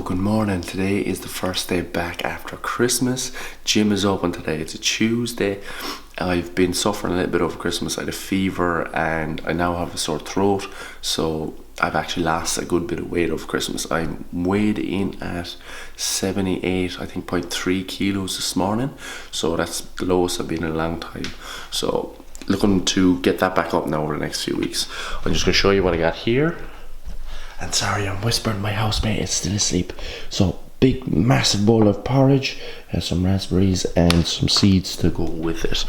good morning. Today is the first day back after Christmas. Gym is open today. It's a Tuesday. I've been suffering a little bit over Christmas. I had a fever and I now have a sore throat, so I've actually lost a good bit of weight over Christmas. I weighed in at 78, I think 0.3 kilos this morning, so that's the lowest I've been in a long time. So looking to get that back up now over the next few weeks. I'm just going to show you what I got here. And sorry, I'm whispering, my housemate is still asleep. So big massive bowl of porridge, some raspberries and some seeds to go with it.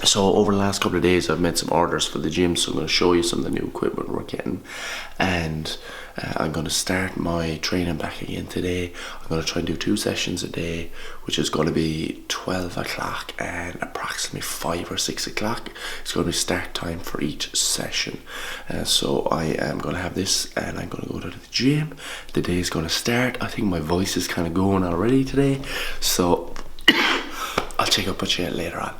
So over the last couple of days I've made some orders for the gym, so I'm going to show you some of the new equipment we're getting, and I'm going to start my training back again today. I'm going to try and do 2 sessions a day, which is going to be 12 o'clock and approximately 5 or 6 o'clock. It's going to be start time for each session. So I am going to have this and I'm going to go to the gym. The day is going to start. I think my voice is kind of going already today, so I'll check up with you later on.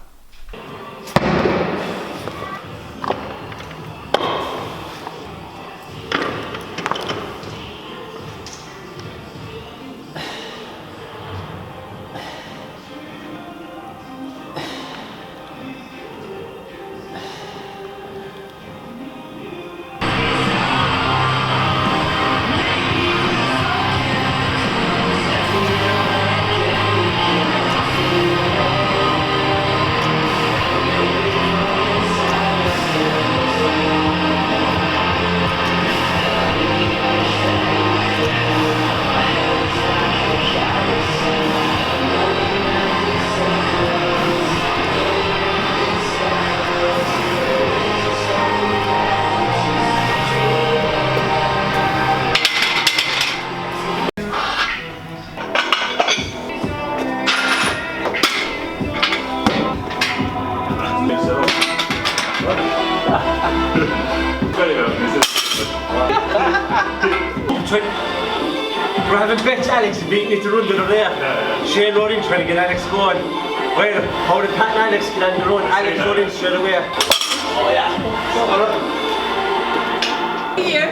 We're having bet Alex beating it to run to the rear. Shane running trying to get Alex going. Well, how did Pat and Alex get on the run? Alex running straight away. Oh yeah. Here.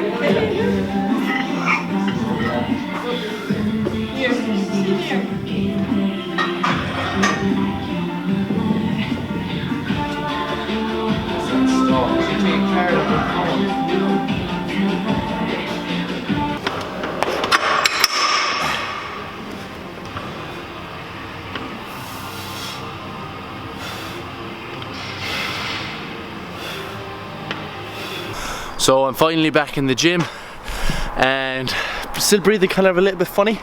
So I'm finally back in the gym and still breathing kind of a little bit funny.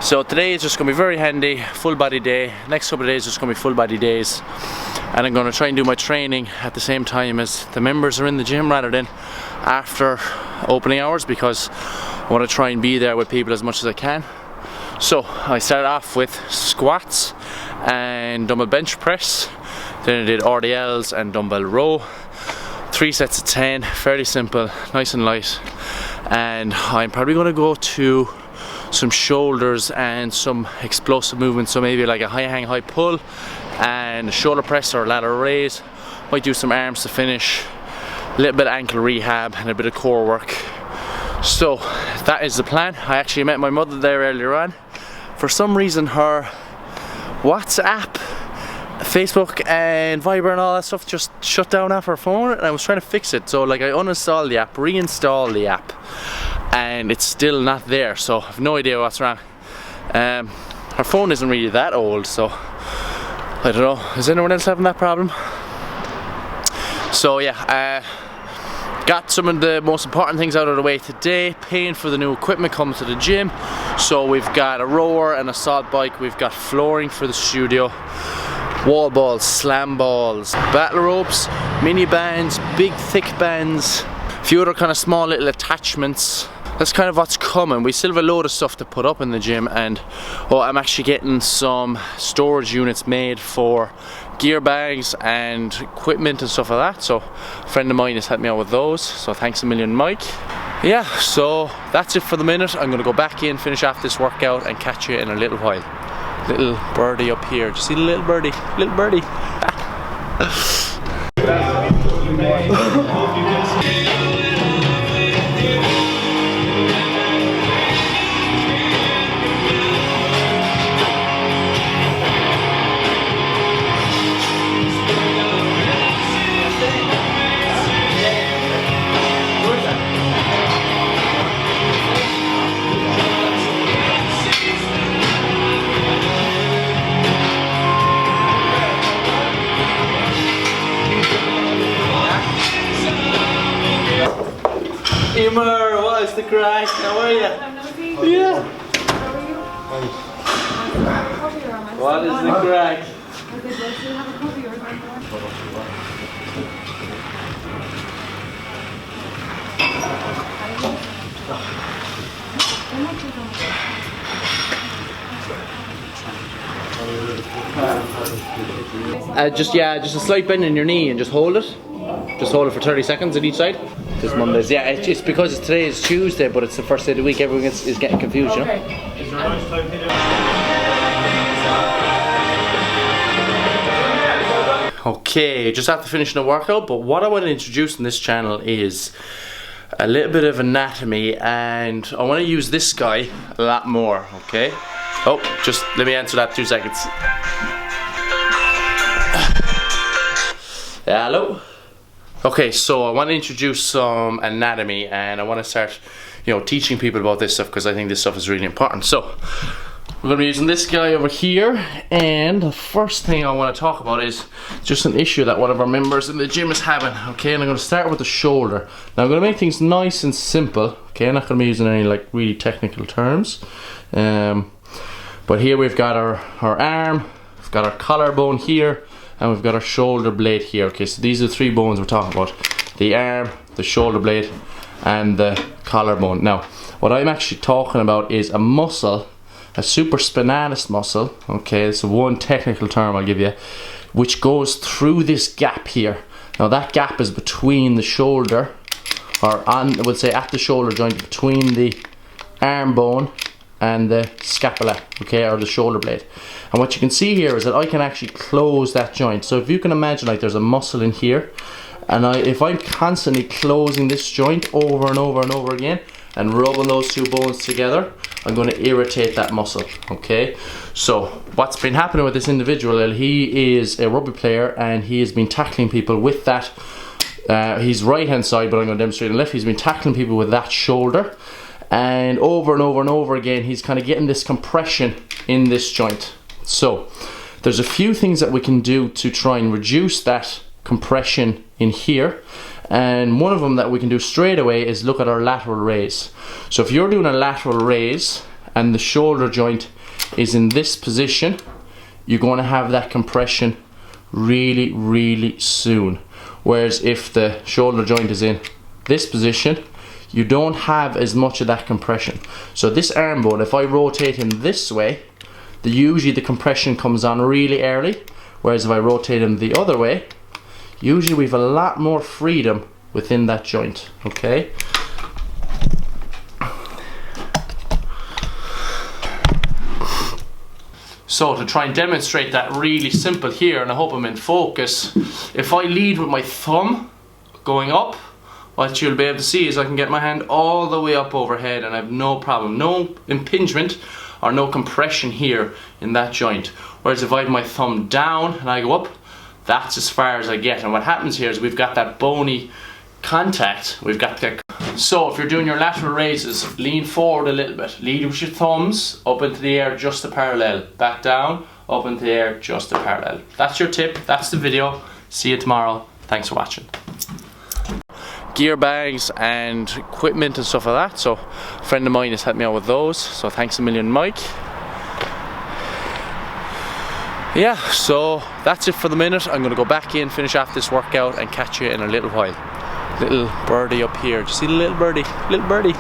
So today is just going to be very handy, full body day. Next couple of days just going to be full body days. And I'm going to try and do my training at the same time as the members are in the gym rather than after opening hours, because I want to try and be there with people as much as I can. So I started off with squats and dumbbell bench press. Then I did RDLs and dumbbell row. 3 sets of 10, fairly simple, nice and light. And I'm probably going to go to some shoulders and some explosive movements, so maybe like a high hang, high pull and a shoulder press or a lateral raise. Might do some arms to finish, a little bit of ankle rehab and a bit of core work. So that is the plan. I actually met my mother there earlier on. For some reason her WhatsApp, Facebook and Viber and all that stuff just shut down off her phone, and I was trying to fix it. So like I uninstalled the app, reinstalled the app, and it's still not there, so I have no idea what's wrong. Her phone isn't really that old, so I don't know, is anyone else having that problem? So yeah, got some of the most important things out of the way today. Paying for the new equipment coming to the gym. So we've got a rower and a salt bike, we've got flooring for the studio, wall balls, slam balls, battle ropes, mini bands, big thick bands, a few other kind of small little attachments. That's kind of what's coming. We still have a load of stuff to put up in the gym, and I'm actually getting some storage units made for gear bags and equipment and stuff like that. So a friend of mine has helped me out with those, so thanks a million, Mike. Yeah, so that's it for the minute. I'm going to go back in, finish off this workout and catch you in a little while. Little birdie up here. Do you see the little birdie? Little birdie. crack? How are you? Yeah. What is the crack? Just a slight bend in your knee and just hold it. Just hold it for 30 seconds at each side. This Mondays, yeah. It's because today is Tuesday, but it's the first day of the week. Everyone is getting confused, you know. Okay, just after finishing the workout, but what I want to introduce in this channel is a little bit of anatomy, and I want to use this guy a lot more, okay? Oh, just let me answer that 2 seconds. Hello? Okay, so I want to introduce some anatomy, and I want to start, teaching people about this stuff because I think this stuff is really important. So, we're going to be using this guy over here, and the first thing I want to talk about is just an issue that one of our members in the gym is having, okay? And I'm going to start with the shoulder. Now I'm going to make things nice and simple, okay? I'm not going to be using any like really technical terms. But here we've got our arm, we've got our collarbone here, and we've got our shoulder blade here, okay? So these are the 3 bones we're talking about. The arm, the shoulder blade, and the collarbone. Now, what I'm actually talking about is a muscle, a supraspinatus muscle, okay, it's one technical term I'll give you, which goes through this gap here. Now that gap is between the shoulder, or I would say at the shoulder joint, between the arm bone and the scapula, okay, or the shoulder blade. And what you can see here is that I can actually close that joint. So if you can imagine, like, there's a muscle in here, and if I'm constantly closing this joint over and over and over again and rubbing those 2 bones together, I'm going to irritate that muscle, okay? So what's been happening with this individual, he is a rugby player and he has been tackling people with that, he's right hand side, but I'm going to demonstrate on the left. He's been tackling people with that shoulder, and over and over and over again he's kind of getting this compression in this joint. So there's a few things that we can do to try and reduce that compression in here, and one of them that we can do straight away is look at our lateral raise. So if you're doing a lateral raise and the shoulder joint is in this position, you're going to have that compression really, really soon. Whereas if the shoulder joint is in this position, you don't have as much of that compression. So this arm bone, if I rotate him this way, usually the compression comes on really early, whereas if I rotate him the other way, usually we have a lot more freedom within that joint, okay? So to try and demonstrate that really simple here, and I hope I'm in focus, if I lead with my thumb going up, what you'll be able to see is I can get my hand all the way up overhead and I have no problem, no impingement or no compression here in that joint. Whereas if I have my thumb down and I go up, that's as far as I get. And what happens here is we've got that bony contact, we've got that. So if you're doing your lateral raises, lean forward a little bit, lead with your thumbs up into the air just a parallel, back down, up into the air just a parallel. That's your tip, that's the video. See you tomorrow, thanks for watching. Gear bags and equipment and stuff like that, so a friend of mine has helped me out with those, so thanks a million, Mike. Yeah, so that's it for the minute. I'm going to go back in, finish off this workout and catch you in a little while. Little birdie up here, do you see the little birdie? Little birdie.